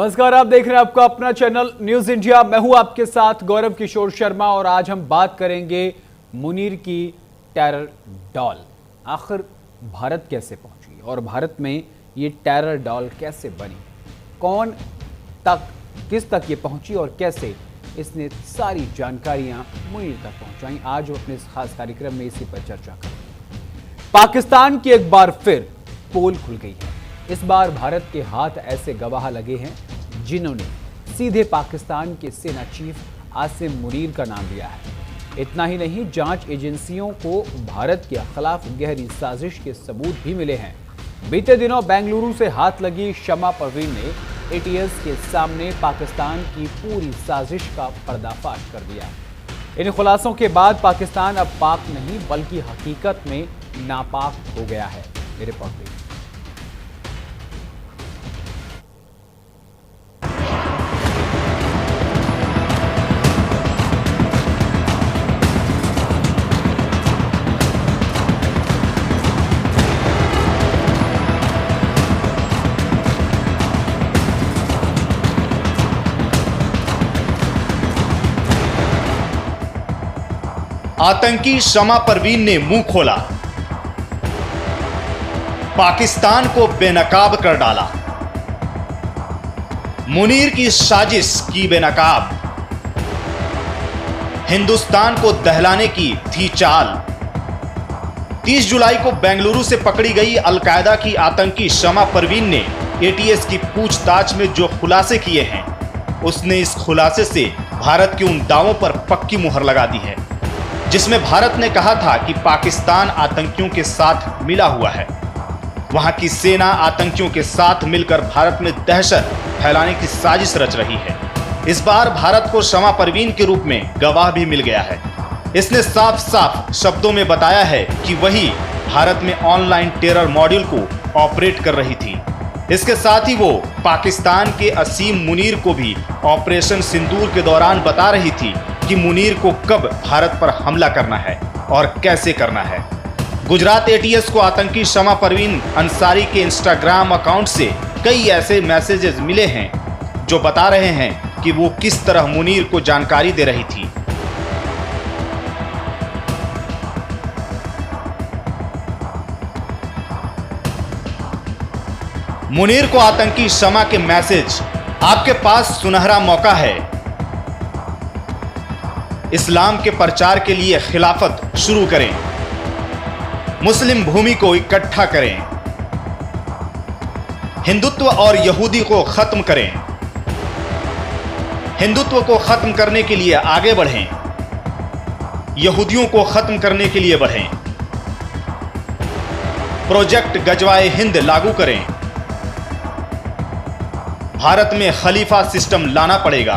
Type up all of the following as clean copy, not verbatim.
नमस्कार, आप देख रहे हैं आपका अपना चैनल न्यूज इंडिया। मैं हूं आपके साथ गौरव किशोर शर्मा और आज हम बात करेंगे मुनीर की टेरर डॉल आखिर भारत कैसे पहुंची और भारत में ये टेरर डॉल कैसे बनी, कौन तक किस तक ये पहुंची और कैसे इसने सारी जानकारियां मुनीर तक पहुंचाई। आज अपने इस खास कार्यक्रम में इसी पर चर्चा करेंगे। पाकिस्तान की एक बार फिर पोल खुल गई है। इस बार भारत के हाथ ऐसे गवाह लगे हैं जिन्होंने सीधे पाकिस्तान के सेना चीफ आसिम मुनीर का नाम लिया है। इतना ही नहीं, जांच एजेंसियों को भारत के खिलाफ गहरी साजिश के सबूत भी मिले हैं। बीते दिनों बेंगलुरु से हाथ लगी शमा परवीन ने एटीएस के सामने पाकिस्तान की पूरी साजिश का पर्दाफाश कर दिया। इन खुलासों के बाद पाकिस्तान अब पाक नहीं बल्कि हकीकत में नापाक हो गया है। रिपोर्ट देखिए। आतंकी शमा परवीन ने मुंह खोला, पाकिस्तान को बेनकाब कर डाला। मुनीर की साजिश की बेनकाब, हिंदुस्तान को दहलाने की थी चाल। 30 जुलाई को बेंगलुरु से पकड़ी गई अलकायदा की आतंकी शमा परवीन ने एटीएस की पूछताछ में जो खुलासे किए हैं, उसने इस खुलासे से भारत के उन दावों पर पक्की मुहर लगा दी है जिसमें भारत ने कहा था कि पाकिस्तान आतंकियों के साथ मिला हुआ है। वहां की सेना आतंकियों के साथ मिलकर भारत में दहशत फैलाने की साजिश रच रही है। इस बार भारत को शमा परवीन के रूप में गवाह भी मिल गया है। इसने साफ साफ शब्दों में बताया है कि वही भारत में ऑनलाइन टेरर मॉड्यूल को ऑपरेट कर रही थी। इसके साथ ही वो पाकिस्तान के असीम मुनीर को भी ऑपरेशन सिंदूर के दौरान बता रही थी कि मुनीर को कब भारत पर हमला करना है और कैसे करना है। गुजरात एटीएस को आतंकी शमा परवीन अंसारी के इंस्टाग्राम अकाउंट से कई ऐसे मैसेजेस मिले हैं जो बता रहे हैं कि वो किस तरह मुनीर को जानकारी दे रही थी। मुनीर को आतंकी शमा के मैसेज, आपके पास सुनहरा मौका है, इस्लाम के प्रचार के लिए खिलाफत शुरू करें, मुस्लिम भूमि को इकट्ठा करें, हिंदुत्व और यहूदी को खत्म करें, हिंदुत्व को खत्म करने के लिए आगे बढ़ें, यहूदियों को खत्म करने के लिए बढ़ें, प्रोजेक्ट गजवाए हिंद लागू करें, भारत में खलीफा सिस्टम लाना पड़ेगा।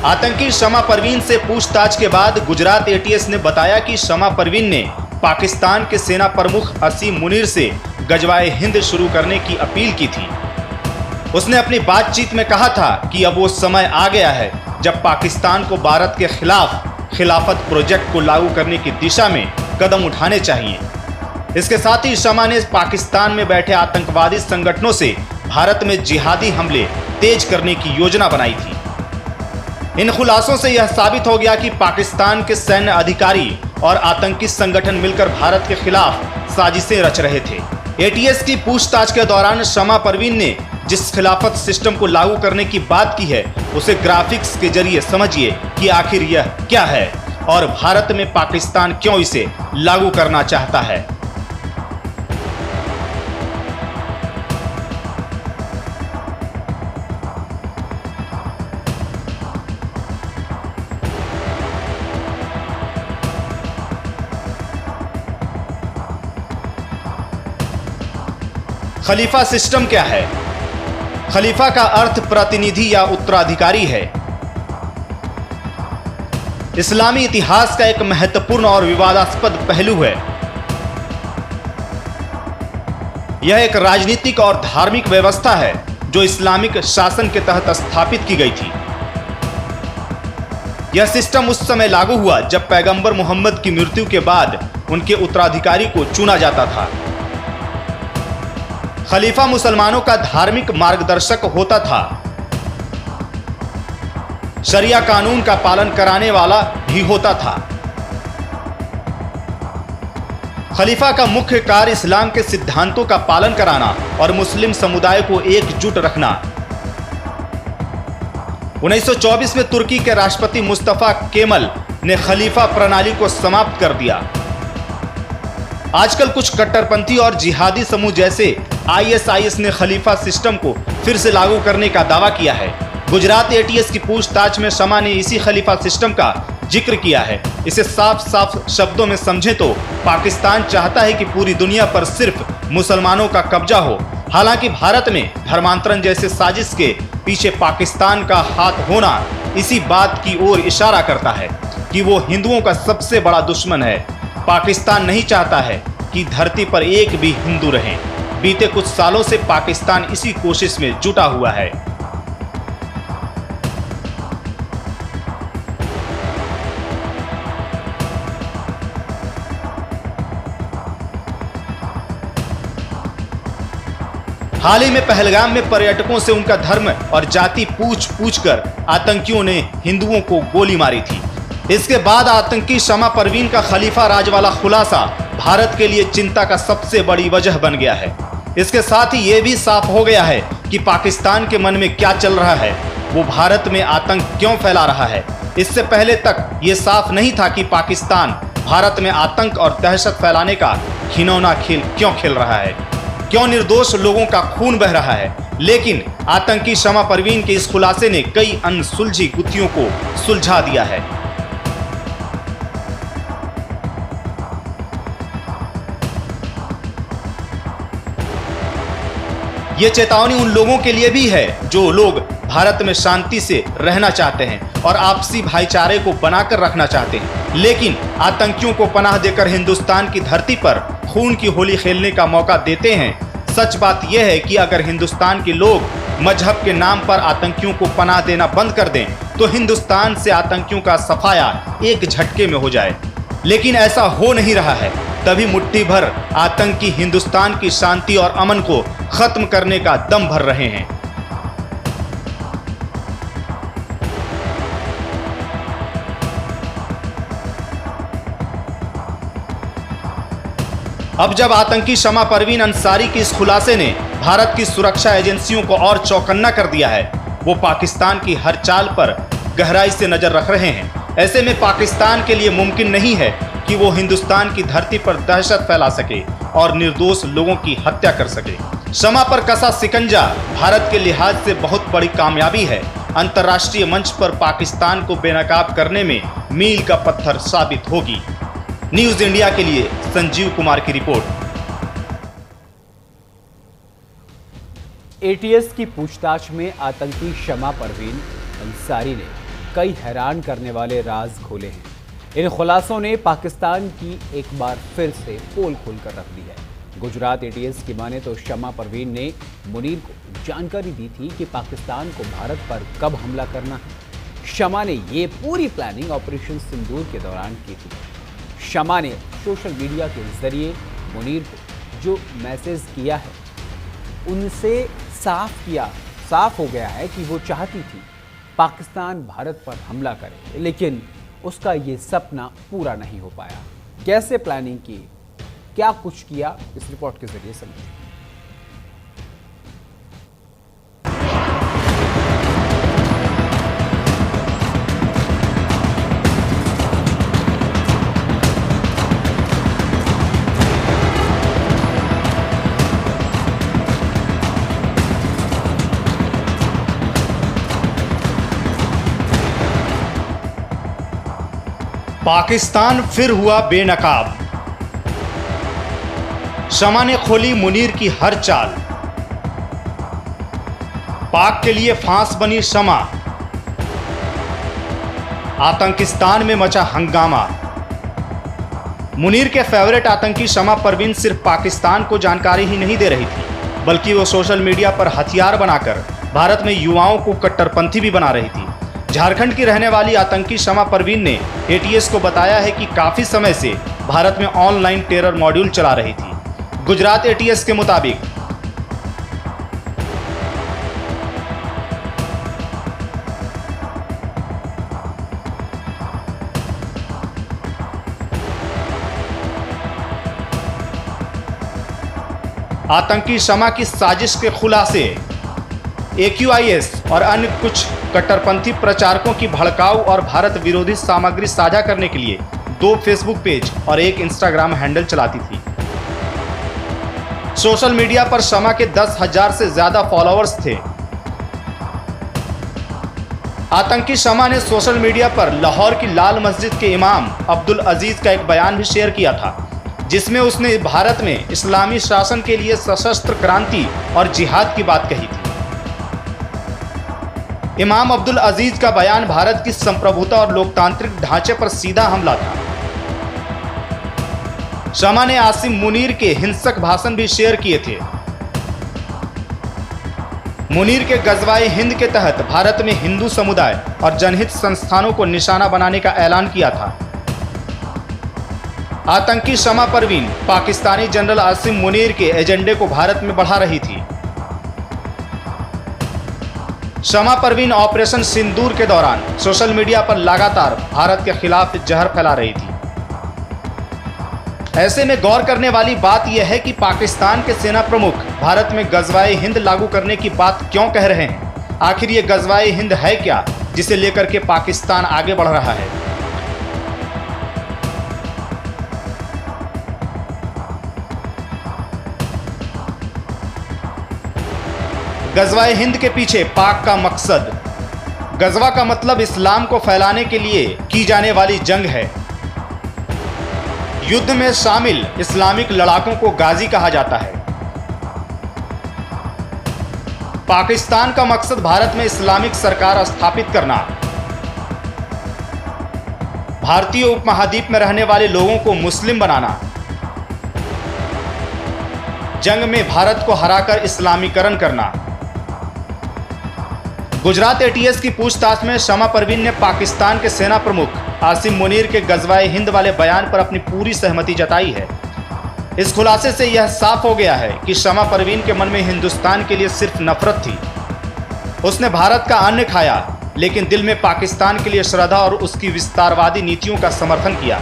आतंकी शमा परवीन से पूछताछ के बाद गुजरात एटीएस ने बताया कि शमा परवीन ने पाकिस्तान के सेना प्रमुख असीम मुनीर से गजवाए हिंद शुरू करने की अपील की थी। उसने अपनी बातचीत में कहा था कि अब वो समय आ गया है जब पाकिस्तान को भारत के खिलाफ खिलाफत प्रोजेक्ट को लागू करने की दिशा में कदम उठाने चाहिए। इसके साथ ही शमा ने पाकिस्तान में बैठे आतंकवादी संगठनों से भारत में जिहादी हमले तेज करने की योजना बनाई थी। इन खुलासों से यह साबित हो गया कि पाकिस्तान के सैन्य अधिकारी और आतंकी संगठन मिलकर भारत के खिलाफ साजिशें रच रहे थे। एटीएस की पूछताछ के दौरान शमा परवीन ने जिस खिलाफत सिस्टम को लागू करने की बात की है, उसे ग्राफिक्स के जरिए समझिए कि आखिर यह क्या है और भारत में पाकिस्तान क्यों इसे लागू करना चाहता है। खलीफा सिस्टम क्या है? खलीफा का अर्थ प्रतिनिधि या उत्तराधिकारी है। इस्लामी इतिहास का एक महत्वपूर्ण और विवादास्पद पहलू है। यह एक राजनीतिक और धार्मिक व्यवस्था है जो इस्लामिक शासन के तहत स्थापित की गई थी। यह सिस्टम उस समय लागू हुआ जब पैगंबर मोहम्मद की मृत्यु के बाद उनके उत्तराधिकारी को चुना जाता था। खलीफा मुसलमानों का धार्मिक मार्गदर्शक होता था, शरिया कानून का पालन कराने वाला भी होता था। खलीफा का मुख्य कार्य इस्लाम के सिद्धांतों का पालन कराना और मुस्लिम समुदाय को एकजुट रखना। 1924 में तुर्की के राष्ट्रपति मुस्तफा केमल ने खलीफा प्रणाली को समाप्त कर दिया। आजकल कुछ कट्टरपंथी और जिहादी समूह जैसे ISIS ने खलीफा सिस्टम को फिर से लागू करने का दावा किया है। गुजरात ATS की पूछताछ में शमा ने इसी खलीफा सिस्टम का जिक्र किया है। इसे साफ साफ शब्दों में समझें तो पाकिस्तान चाहता है कि पूरी दुनिया पर सिर्फ मुसलमानों का कब्जा हो। हालांकि भारत में धर्मांतरण जैसे साजिश के पीछे पाकिस्तान का हाथ होना इसी बात की ओर इशारा करता है कि वो हिंदुओं का सबसे बड़ा दुश्मन है। पाकिस्तान नहीं चाहता है कि धरती पर एक भी हिंदू रहे। बीते कुछ सालों से पाकिस्तान इसी कोशिश में जुटा हुआ है। हाल ही में पहलगाम में पर्यटकों से उनका धर्म और जाति पूछ कर आतंकियों ने हिंदुओं को गोली मारी थी। इसके बाद आतंकी शमा परवीन का खलीफा राज वाला खुलासा भारत के लिए चिंता का सबसे बड़ी वजह बन गया है। इसके साथ ही ये भी साफ हो गया है कि पाकिस्तान के मन में क्या चल रहा है, वो भारत में आतंक क्यों फैला रहा है। इससे पहले तक ये साफ नहीं था कि पाकिस्तान भारत में आतंक और दहशत फैलाने का घिनौना खेल क्यों खेल रहा है, क्यों निर्दोष लोगों का खून बह रहा है। लेकिन आतंकी शमा परवीन के इस खुलासे ने कई अनसुलझी गुत्थियों को सुलझा दिया है। ये चेतावनी उन लोगों के लिए भी है जो लोग भारत में शांति से रहना चाहते हैं और आपसी भाईचारे को बनाकर रखना चाहते हैं, लेकिन आतंकियों को पनाह देकर हिंदुस्तान की धरती पर खून की होली खेलने का मौका देते हैं। सच बात यह है कि अगर हिंदुस्तान के लोग मजहब के नाम पर आतंकियों को पनाह देना बंद कर दें तो हिंदुस्तान से आतंकियों का सफाया एक झटके में हो जाए, लेकिन ऐसा हो नहीं रहा है। तभी मुट्ठी भर आतंकी हिंदुस्तान की शांति और अमन को खत्म करने का दम भर रहे हैं। अब जब आतंकी शमा परवीन अंसारी के इस खुलासे ने भारत की सुरक्षा एजेंसियों को और चौकन्ना कर दिया है, वो पाकिस्तान की हर चाल पर गहराई से नजर रख रहे हैं। ऐसे में पाकिस्तान के लिए मुमकिन नहीं है कि वो हिंदुस्तान की धरती पर दहशत फैला सके और निर्दोष लोगों की हत्या कर सके। शमा पर कसा सिकंजा भारत के लिहाज से बहुत बड़ी कामयाबी है। अंतर्राष्ट्रीय मंच पर पाकिस्तान को बेनकाब करने में मील का पत्थर साबित होगी। न्यूज इंडिया के लिए संजीव कुमार की रिपोर्ट। ATS की पूछताछ में आतंकी शमा परवीन अंसारी ने कई हैरान करने वाले राज खोले हैं। इन खुलासों ने पाकिस्तान की एक बार फिर से पोल खोलकर रख दी है। गुजरात ATS की माने तो शमा परवीन ने मुनीर को जानकारी दी थी कि पाकिस्तान को भारत पर कब हमला करना है। शमा ने ये पूरी प्लानिंग ऑपरेशन सिंदूर के दौरान की थी। शमा ने सोशल मीडिया के जरिए मुनीर को जो मैसेज किया है उनसे साफ हो गया है कि वो चाहती थी पाकिस्तान भारत पर हमला करे, लेकिन उसका ये सपना पूरा नहीं हो पाया। कैसे प्लानिंग की, क्या कुछ किया, इस रिपोर्ट के जरिए समझें। पाकिस्तान फिर हुआ बेनकाब। शमा ने खोली मुनीर की हर चाल। पाक के लिए फांस बनी शमा। आतंकिस्तान में मचा हंगामा। मुनीर के फेवरेट आतंकी शमा परवीन सिर्फ पाकिस्तान को जानकारी ही नहीं दे रही थी, बल्कि वो सोशल मीडिया पर हथियार बनाकर भारत में युवाओं को कट्टरपंथी भी बना रही थी। झारखंड की रहने वाली आतंकी शमा परवीन ने ATS को बताया है कि काफी समय से भारत में ऑनलाइन टेरर मॉड्यूल चला रही थी। गुजरात ATS के मुताबिक आतंकी शमा की साजिश के खुलासे, AQIS और अन्य कुछ कट्टरपंथी प्रचारकों की भड़काऊ और भारत विरोधी सामग्री साझा करने के लिए 2 फेसबुक पेज और 1 इंस्टाग्राम हैंडल चलाती थी। सोशल मीडिया पर शमा के 10,000 से ज्यादा फॉलोअर्स थे। आतंकी शमा ने सोशल मीडिया पर लाहौर की लाल मस्जिद के इमाम अब्दुल अजीज का एक बयान भी शेयर किया था, जिसमें उसने भारत में इस्लामी शासन के लिए सशस्त्र क्रांति और जिहाद की बात कही थी। इमाम अब्दुल अजीज का बयान भारत की संप्रभुता और लोकतांत्रिक ढांचे पर सीधा हमला था। शमा ने आसिम मुनीर के हिंसक भाषण भी शेयर किए थे। मुनीर के गजवाए हिंद के तहत भारत में हिंदू समुदाय और जनहित संस्थानों को निशाना बनाने का ऐलान किया था। आतंकी शमा परवीन पाकिस्तानी जनरल आसिम मुनीर के एजेंडे को भारत में बढ़ा रही थी। शमा परवीन ऑपरेशन सिंदूर के दौरान सोशल मीडिया पर लगातार भारत के खिलाफ जहर फैला रही थी। ऐसे में गौर करने वाली बात यह है कि पाकिस्तान के सेना प्रमुख भारत में गजवाए हिंद लागू करने की बात क्यों कह रहे हैं। आखिर ये गजवाए हिंद है क्या, जिसे लेकर के पाकिस्तान आगे बढ़ रहा है। गजवाए हिंद के पीछे पाक का मकसद, गजवा का मतलब इस्लाम को फैलाने के लिए की जाने वाली जंग है। युद्ध में शामिल इस्लामिक लड़ाकों को गाजी कहा जाता है। पाकिस्तान का मकसद भारत में इस्लामिक सरकार स्थापित करना, भारतीय उपमहाद्वीप में रहने वाले लोगों को मुस्लिम बनाना, जंग में भारत को हराकर इस्लामीकरण करना। गुजरात ATS की पूछताछ में शमा परवीन ने पाकिस्तान के सेना प्रमुख आसिम मुनीर के गजवाए हिंद वाले बयान पर अपनी पूरी सहमति जताई है। इस खुलासे से यह साफ हो गया है कि शमा परवीन के मन में हिंदुस्तान के लिए सिर्फ नफरत थी। उसने भारत का अन्न खाया, लेकिन दिल में पाकिस्तान के लिए श्रद्धा और उसकी विस्तारवादी नीतियों का समर्थन किया।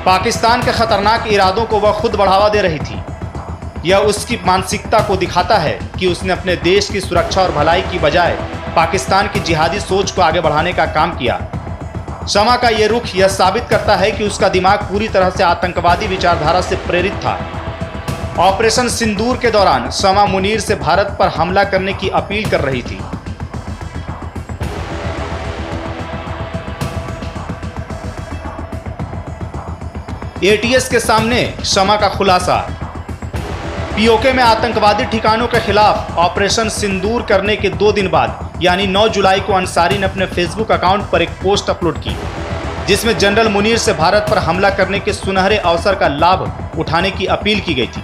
पाकिस्तान के खतरनाक इरादों को वह खुद बढ़ावा दे रही थी। यह उसकी मानसिकता को दिखाता है कि उसने अपने देश की सुरक्षा और भलाई की बजाय पाकिस्तान की जिहादी सोच को आगे बढ़ाने का काम किया। शमा का यह रुख यह साबित करता है कि उसका दिमाग पूरी तरह से आतंकवादी विचारधारा से प्रेरित था। ऑपरेशन सिंदूर के दौरान शमा मुनीर से भारत पर हमला करने की अपील कर रही थी। ATS के सामने शमा का खुलासा। POK में आतंकवादी ठिकानों के खिलाफ ऑपरेशन सिंदूर करने के 2 दिन बाद यानी 9 जुलाई को अंसारी ने अपने फेसबुक अकाउंट पर एक पोस्ट अपलोड की, जिसमें जनरल मुनीर से भारत पर हमला करने के सुनहरे अवसर का लाभ उठाने की अपील की गई थी।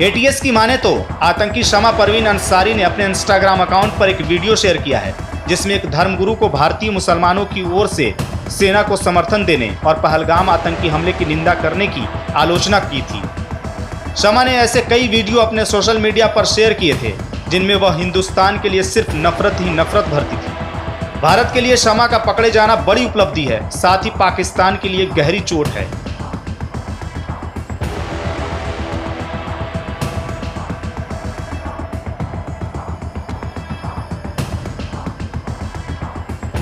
ATS की माने तो आतंकी शमा परवीन अंसारी ने अपने इंस्टाग्राम अकाउंट पर एक वीडियो शेयर किया है, जिसमें एक धर्मगुरु को भारतीय मुसलमानों की ओर से सेना को समर्थन देने और पहलगाम आतंकी हमले की निंदा करने की आलोचना की थी। शमा ने ऐसे कई वीडियो अपने सोशल मीडिया पर शेयर किए थे, जिनमें वह हिंदुस्तान के लिए सिर्फ नफरत ही नफरत भरती थी। भारत के लिए शमा का पकड़े जाना बड़ी उपलब्धि है, साथ ही पाकिस्तान के लिए गहरी चोट है।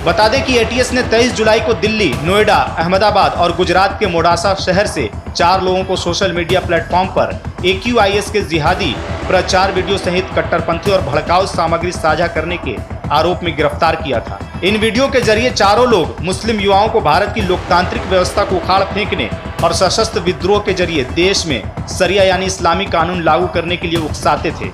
बता दें कि ATS ने 23 जुलाई को दिल्ली, नोएडा, अहमदाबाद और गुजरात के मोडासा शहर से 4 लोगों को सोशल मीडिया प्लेटफॉर्म पर AQIS के जिहादी प्रचार वीडियो सहित कट्टरपंथी और भड़काऊ सामग्री साझा करने के आरोप में गिरफ्तार किया था। इन वीडियो के जरिए चारों लोग मुस्लिम युवाओं को भारत की लोकतांत्रिक व्यवस्था को उखाड़ फेंकने और सशस्त्र विद्रोह के जरिए देश में शरिया यानी इस्लामी कानून लागू करने के लिए उकसाते थे।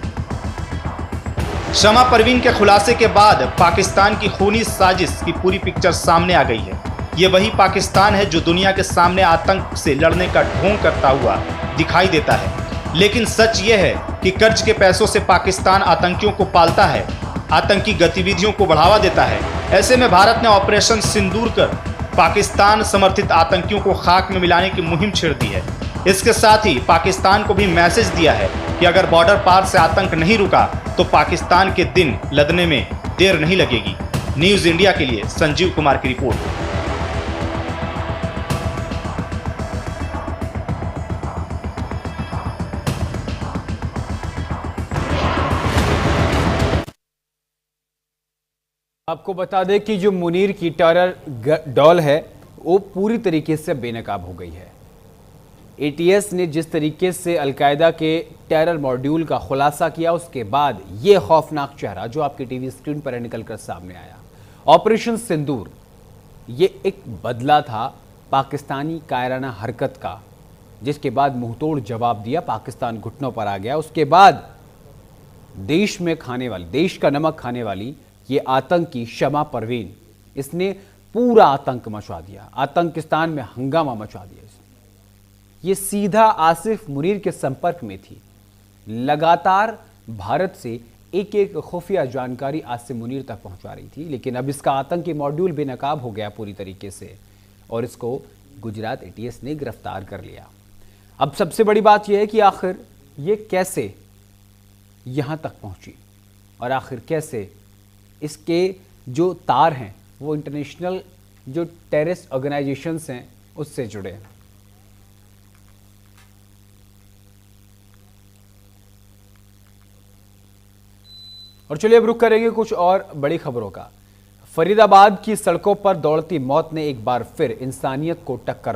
शमा परवीन के खुलासे के बाद पाकिस्तान की खूनी साजिश की पूरी पिक्चर सामने आ गई है। ये वही पाकिस्तान है जो दुनिया के सामने आतंक से लड़ने का ढोंग करता हुआ दिखाई देता है। लेकिन सच ये है कि कर्ज के पैसों से पाकिस्तान आतंकियों को पालता है, आतंकी गतिविधियों को बढ़ावा देता है। ऐसे में भारत ने ऑपरेशन सिंदूर कर पाकिस्तान समर्थित आतंकियों को खाक में मिलाने की मुहिम छेड़ दी है। इसके साथ ही पाकिस्तान को भी मैसेज दिया है कि अगर बॉर्डर पार से आतंक नहीं रुका तो पाकिस्तान के दिन लदने में देर नहीं लगेगी। न्यूज़ इंडिया के लिए संजीव कुमार की रिपोर्ट। आपको बता दें कि जो मुनीर की टेरर डॉल है वो पूरी तरीके से बेनकाब हो गई है। एटीएस ने जिस तरीके से अलकायदा के टेरर मॉड्यूल का खुलासा किया, उसके बाद ये खौफनाक चेहरा जो आपकी टीवी स्क्रीन पर निकलकर सामने आया। ऑपरेशन सिंदूर ये एक बदला था पाकिस्तानी कायराना हरकत का, जिसके बाद मुंहतोड़ जवाब दिया, पाकिस्तान घुटनों पर आ गया। उसके बाद देश का नमक खाने वाली ये आतंकी शमा परवीन, इसने पूरा आतंक मचा दिया, आतंकिस्तान में हंगामा मचा दिया। ये सीधा आसिफ मुनीर के संपर्क में थी, लगातार भारत से एक एक खुफिया जानकारी आसिफ मुनीर तक पहुंचा रही थी। लेकिन अब इसका आतंकी मॉड्यूल बेनकाब हो गया पूरी तरीके से और इसको गुजरात एटीएस ने गिरफ्तार कर लिया। अब सबसे बड़ी बात यह है कि आखिर ये कैसे यहां तक पहुंची और आखिर कैसे इसके जो तार हैं वो इंटरनेशनल जो टेररिस्ट ऑर्गेनाइजेशंस हैं उससे जुड़े हैं। और चलिए अब रुक करेंगे कुछ और बड़ी खबरों का। फरीदाबाद की सड़कों पर दौड़ती मौत ने एक बार फिर इंसानियत को टक्कर